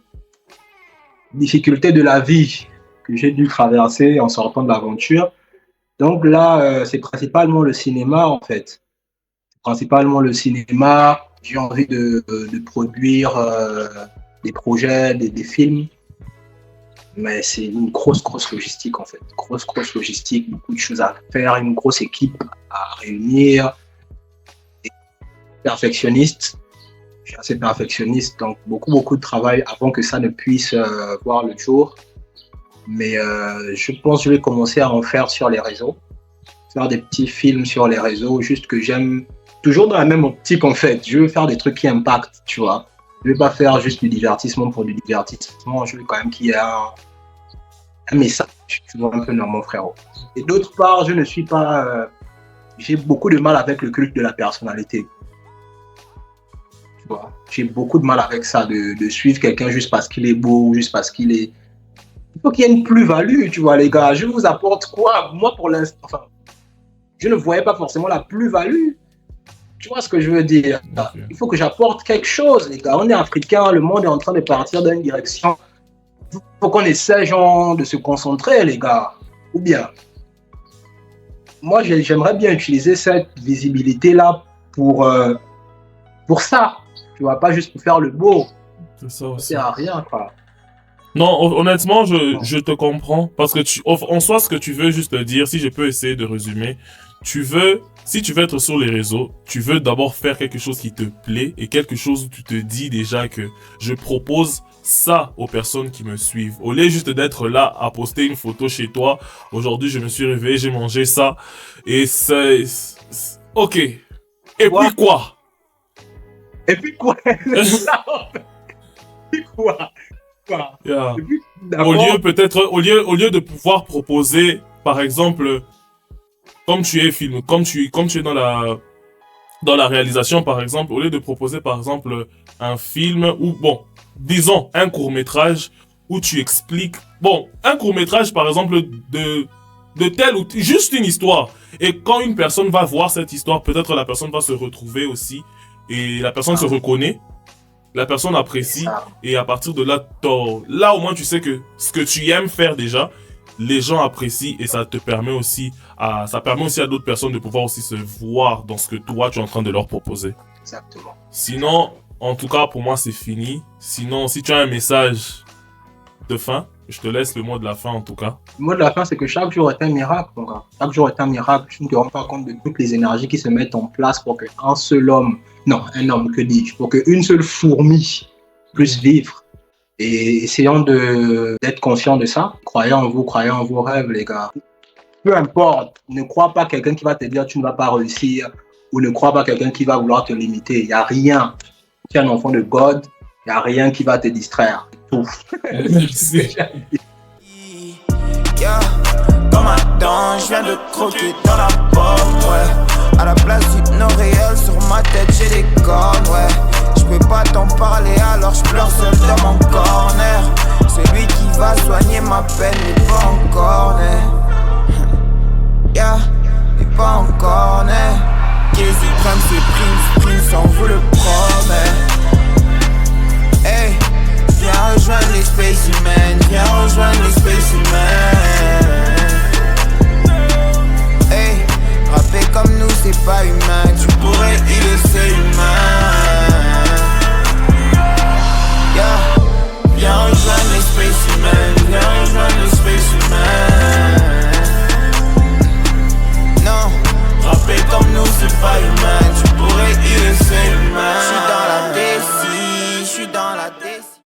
difficultés de la vie que j'ai dû traverser en sortant de l'aventure. Donc là, c'est principalement le cinéma en fait. Principalement le cinéma. J'ai envie de produire des projets, des films. Mais c'est une grosse logistique en fait. Grosse logistique, beaucoup de choses à faire, une grosse équipe à réunir. Perfectionniste, je suis assez perfectionniste, donc beaucoup de travail avant que ça ne puisse voir le jour. Mais je pense que je vais commencer à en faire sur les réseaux, faire des petits films sur les réseaux, juste que j'aime, toujours dans la même optique en fait. Je veux faire des trucs qui impactent, tu vois. Je ne vais pas faire juste du divertissement pour du divertissement, je veux quand même qu'il y ait un message, tu vois, un peu dans mon frérot. Et d'autre part, je ne suis pas... j'ai beaucoup de mal avec le culte de la personnalité. J'ai beaucoup de mal avec ça, de suivre quelqu'un juste parce qu'il est beau, juste parce qu'il est... Il faut qu'il y ait une plus-value, tu vois, les gars. Je vous apporte quoi? Moi, pour l'instant, enfin, je ne voyais pas forcément la plus-value. Tu vois ce que je veux dire? Okay. Il faut que j'apporte quelque chose, les gars. On est africains, le monde est en train de partir dans une direction. Il faut qu'on essaie, genre, de se concentrer, les gars. Ou bien, moi, j'aimerais bien utiliser cette visibilité-là pour ça. Tu vois, pas juste pour faire le beau. C'est ça aussi. Ça sert à rien, quoi. Non, honnêtement, je te comprends. Parce que en soi, ce que tu veux juste dire, si je peux essayer de résumer, si tu veux être sur les réseaux, tu veux d'abord faire quelque chose qui te plaît et quelque chose où tu te dis déjà que je propose ça aux personnes qui me suivent. Au lieu juste d'être là à poster une photo chez toi, aujourd'hui je me suis réveillé, j'ai mangé ça, et c'est... Ok. Et puis quoi? Et puis quoi? Et puis quoi? Yeah. Au lieu de pouvoir proposer, par exemple, comme tu es dans la réalisation, par exemple, au lieu de proposer, par exemple, un film ou, bon, disons, un court-métrage où tu expliques, bon, un court-métrage, par exemple, de tel ou juste une histoire. Et quand une personne va voir cette histoire, peut-être la personne va se retrouver aussi et la personne se reconnaît. La personne apprécie et à partir de là, là au moins tu sais que ce que tu aimes faire déjà, les gens apprécient et ça permet aussi à d'autres personnes de pouvoir aussi se voir dans ce que toi tu es en train de leur proposer. Exactement. Sinon, en tout cas pour moi c'est fini. Sinon, si tu as un message de fin, je te laisse le mot de la fin en tout cas. Le mot de la fin, c'est que chaque jour est un miracle, mon gars. Chaque jour est un miracle. Tu ne te rends pas compte de toutes les énergies qui se mettent en place pour qu'un seul homme, non, un homme, que dis-je, pour qu'une seule fourmi puisse vivre. Et essayons d'être conscients de ça. Croyez en vous, croyez en vos rêves, les gars. Peu importe, ne crois pas quelqu'un qui va te dire tu ne vas pas réussir ou ne crois pas quelqu'un qui va vouloir te limiter. Il n'y a rien. Tu es un enfant de God, il n'y a rien qui va te distraire. Tout. Merci. Comme un dent, je viens de croquer dans la pomme, ouais. À la place d'hypno réel, sur ma tête j'ai des cornes, ouais. Je peux pas t'en parler alors je pleure seul dans mon corner. Celui qui va soigner ma peine n'est pas encore né. Yeah, n'est pas encore né. Qui suprême c'est Prince, on vous le promet.